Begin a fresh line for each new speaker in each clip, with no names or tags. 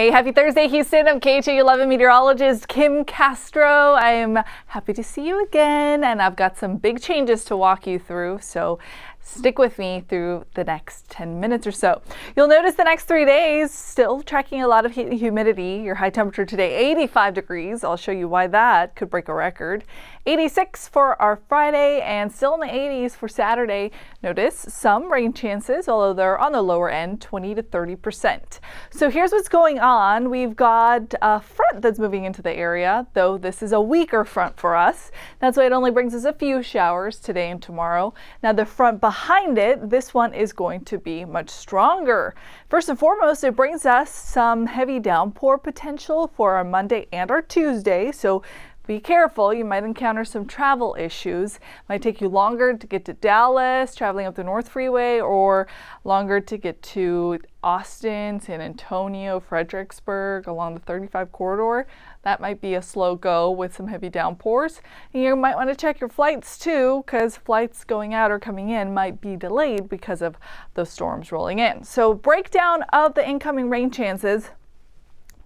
Hey, happy Thursday, Houston. I'm KHOU 11 meteorologist Kim Castro. I'm happy to see you again, and I've got some big changes to walk you through, so stick with me through the next 10 minutes or so. You'll notice the next 3 days still tracking a lot of heat and humidity. Your high temperature today, 85 degrees. I'll show you why that could break a record. 86 for our Friday and still in the 80s for Saturday. Notice some rain chances, although they're on the lower end, 20 to 30%. So here's what's going on. We've got a front that's moving into the area, though this is a weaker front for us. That's why it only brings us a few showers today and tomorrow. Now the front behind it, this one is going to be much stronger. First and foremost, it brings us some heavy downpour potential for our Monday and our Tuesday. So be careful, you might encounter some travel issues. Might take you longer to get to Dallas, traveling up the North Freeway, or longer to get to Austin, San Antonio, Fredericksburg, along the 35 corridor. That might be a slow go with some heavy downpours. And you might want to check your flights too, because flights going out or coming in might be delayed because of those storms rolling in. So breakdown of the incoming rain chances.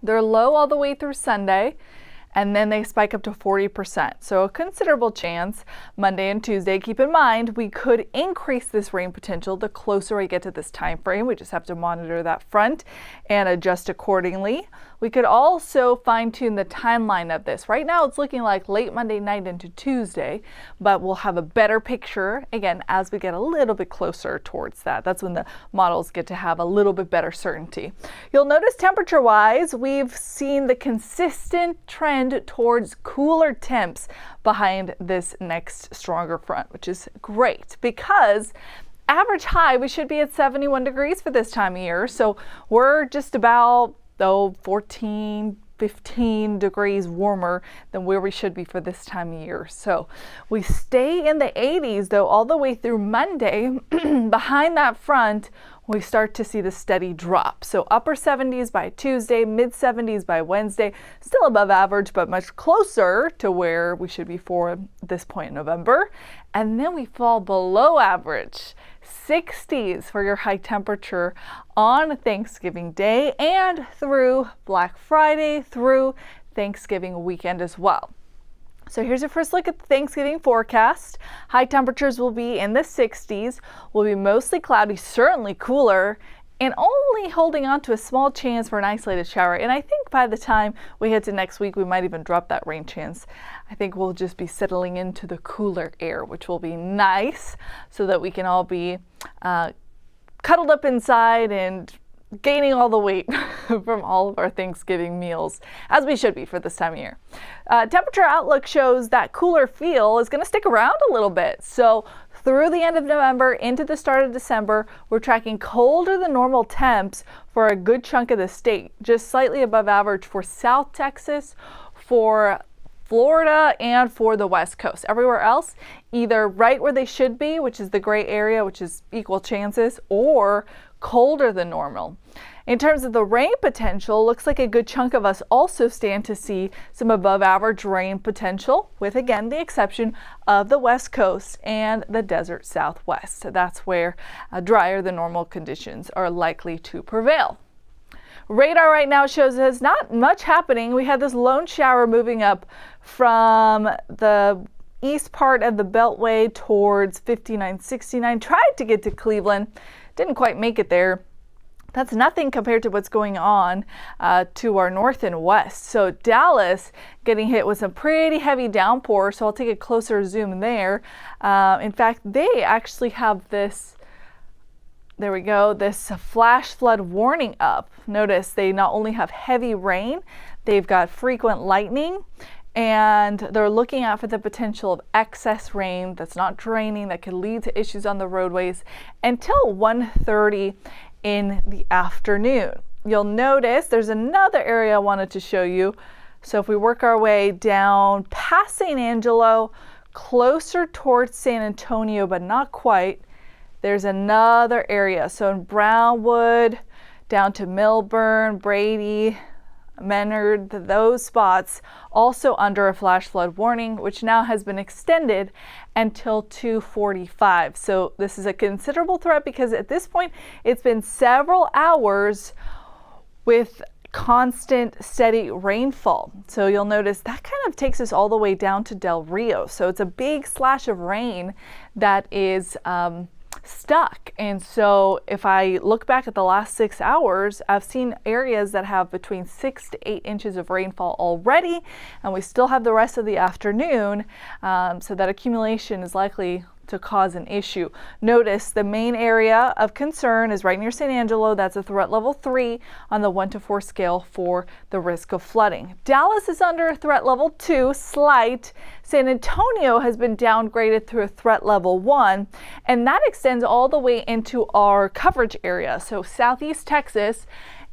They're low all the way through Sunday, and then they spike up to 40%. So a considerable chance Monday and Tuesday. Keep in mind, we could increase this rain potential the closer we get to this time frame. We just have to monitor that front and adjust accordingly. We could also fine-tune the timeline of this. Right now it's looking like late Monday night into Tuesday, but we'll have a better picture again as we get a little bit closer towards that. That's when the models get to have a little bit better certainty. You'll notice temperature-wise, we've seen the consistent trend towards cooler temps behind this next stronger front, which is great because average high, we should be at 71 degrees for this time of year. So we're just about 14, 15 degrees warmer than where we should be for this time of year. So we stay in the 80s though all the way through Monday. Behind that front, we start to see the steady drop. So upper 70s by Tuesday, mid 70s by Wednesday, still above average, but much closer to where we should be for this point in November. And then we fall below average, 60s for your high temperature on Thanksgiving Day and through Black Friday through Thanksgiving weekend as well. So here's your first look at the Thanksgiving forecast. High temperatures will be in the 60s, will be mostly cloudy, certainly cooler, and only holding on to a small chance for an isolated shower. And I think by the time we head to next week, we might even drop that rain chance. I think we'll just be settling into the cooler air, which will be nice so that we can all be cuddled up inside and gaining all the weight from all of our Thanksgiving meals, as we should be for this time of year. Temperature outlook shows that cooler feel is going to stick around a little bit. So through the end of November into the start of December, we're tracking colder than normal temps for a good chunk of the state, just slightly above average for South Texas, for Florida, and for the West Coast. Everywhere else, either right where they should be, which is the gray area, which is equal chances, or colder than normal. In terms of the rain potential, looks like a good chunk of us also stand to see some above average rain potential, with again the exception of the West Coast and the desert Southwest. So that's where drier than normal conditions are likely to prevail. Radar right now shows us not much happening. We had this lone shower moving up from the east part of the Beltway towards 5969. Tried to get to Cleveland, didn't quite make it there. That's nothing compared to what's going on to our north and west. So Dallas getting hit with some pretty heavy downpour. So I'll take a closer zoom there. In fact, they actually have this, there we go, this flash flood warning up. Notice they not only have heavy rain, they've got frequent lightning, and they're looking out for the potential of excess rain that's not draining, that could lead to issues on the roadways until 1:30 in the afternoon. You'll notice there's another area I wanted to show you. So if we work our way down past St. Angelo, closer towards San Antonio, but not quite, there's another area. So in Brownwood, down to Milburn, Brady, Menard, those spots also under a flash flood warning, which now has been extended until 2:45. So this is a considerable threat because at this point it's been several hours with constant, steady rainfall. So you'll notice that kind of takes us all the way down to Del Rio. So it's a big slash of rain that is stuck. And so if I look back at the last 6 hours, I've seen areas that have between 6 to 8 inches of rainfall already, and we still have the rest of the afternoon. So that accumulation is likely to cause an issue. Notice the main area of concern is right near San Angelo. That's a threat level 3 on the 1 to 4 scale for the risk of flooding. Dallas is under threat level 2, slight. San Antonio has been downgraded to a threat level 1, and that extends all the way into our coverage area. So Southeast Texas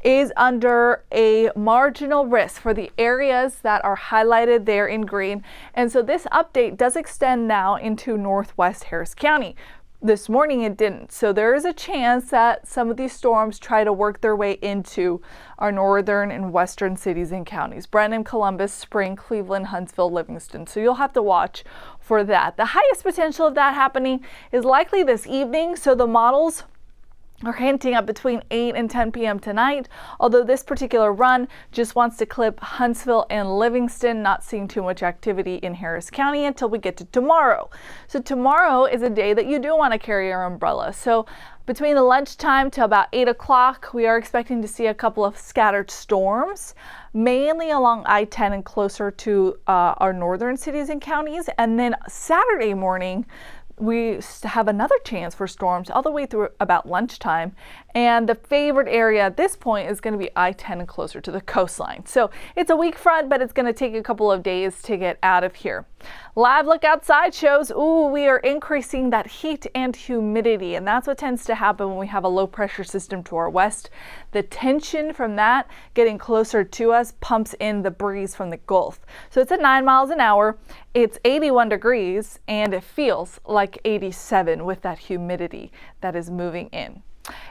is under a marginal risk for the areas that are highlighted there in green. And so this update does extend now into Northwest Harris County. This morning it didn't. So there is a chance that some of these storms try to work their way into our northern and western cities and counties. Brenham, Columbus, Spring, Cleveland, Huntsville, Livingston. So you'll have to watch for that. The highest potential of that happening is likely this evening. So the models are hinting at between 8 and 10 p.m. tonight, although this particular run just wants to clip Huntsville and Livingston, not seeing too much activity in Harris County until we get to tomorrow. So tomorrow is a day that you do want to carry your umbrella. So between the lunchtime to about 8 o'clock, we are expecting to see a couple of scattered storms, mainly along I-10 and closer to our northern cities and counties. And then Saturday morning, we have another chance for storms all the way through about lunchtime. And the favored area at this point is going to be I-10 and closer to the coastline. So it's a weak front, but it's going to take a couple of days to get out of here. Live look outside shows, we are increasing that heat and humidity. And that's what tends to happen when we have a low pressure system to our west. The tension from that getting closer to us pumps in the breeze from the Gulf. So it's at 9 miles an hour. It's 81 degrees and it feels like 87 with that humidity that is moving in.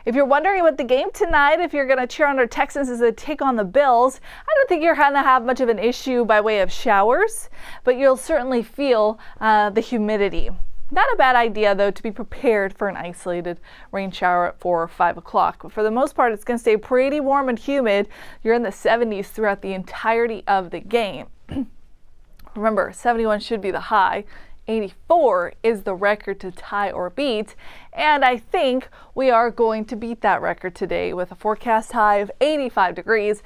If you're wondering what the game tonight, if you're going to cheer on our Texans as they take on the Bills, I don't think you're going to have much of an issue by way of showers, but you'll certainly feel the humidity. Not a bad idea, though, to be prepared for an isolated rain shower at 4 or 5 o'clock. But for the most part, it's going to stay pretty warm and humid. You're in the 70s throughout the entirety of the game. Remember, 71 should be the high. 84 is the record to tie or beat, and I think we are going to beat that record today with a forecast high of 85 degrees.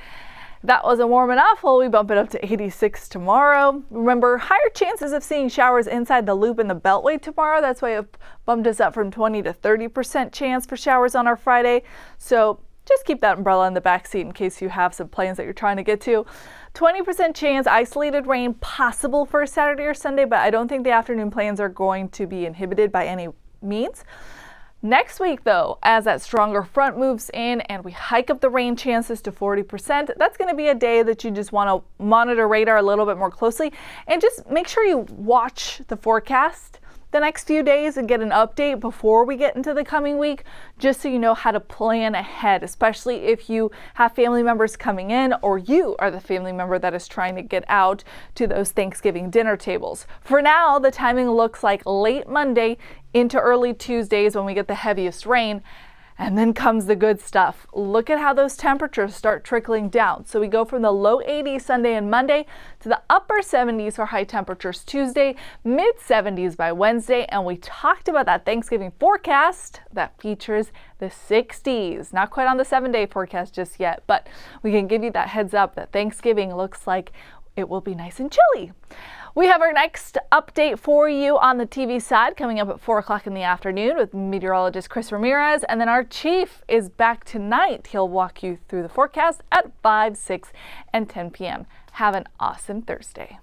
If that wasn't warm enough, well, we bump it up to 86 tomorrow. Remember, higher chances of seeing showers inside the loop and the beltway tomorrow. That's why it bumped us up from 20 to 30% chance for showers on our Friday. So just keep that umbrella in the back seat in case you have some plans that you're trying to get to. 20% chance isolated rain possible for Saturday or Sunday, but I don't think the afternoon plans are going to be inhibited by any means. Next week, though, as that stronger front moves in and we hike up the rain chances to 40%, that's going to be a day that you just want to monitor radar a little bit more closely and just make sure you watch the forecast the next few days and get an update before we get into the coming week, just so you know how to plan ahead, especially if you have family members coming in or you are the family member that is trying to get out to those Thanksgiving dinner tables. For now, the timing looks like late Monday into early Tuesdays when we get the heaviest rain. And then comes the good stuff. Look at how those temperatures start trickling down. So we go from the low 80s Sunday and Monday to the upper 70s for high temperatures Tuesday, mid 70s by Wednesday. And we talked about that Thanksgiving forecast that features the 60s. Not quite on the 7-day forecast just yet, but we can give you that heads up that Thanksgiving looks like it will be nice and chilly. We have our next update for you on the TV side coming up at 4 o'clock in the afternoon with meteorologist Chris Ramirez. And then our chief is back tonight. He'll walk you through the forecast at 5, 6, and 10 p.m. Have an awesome Thursday.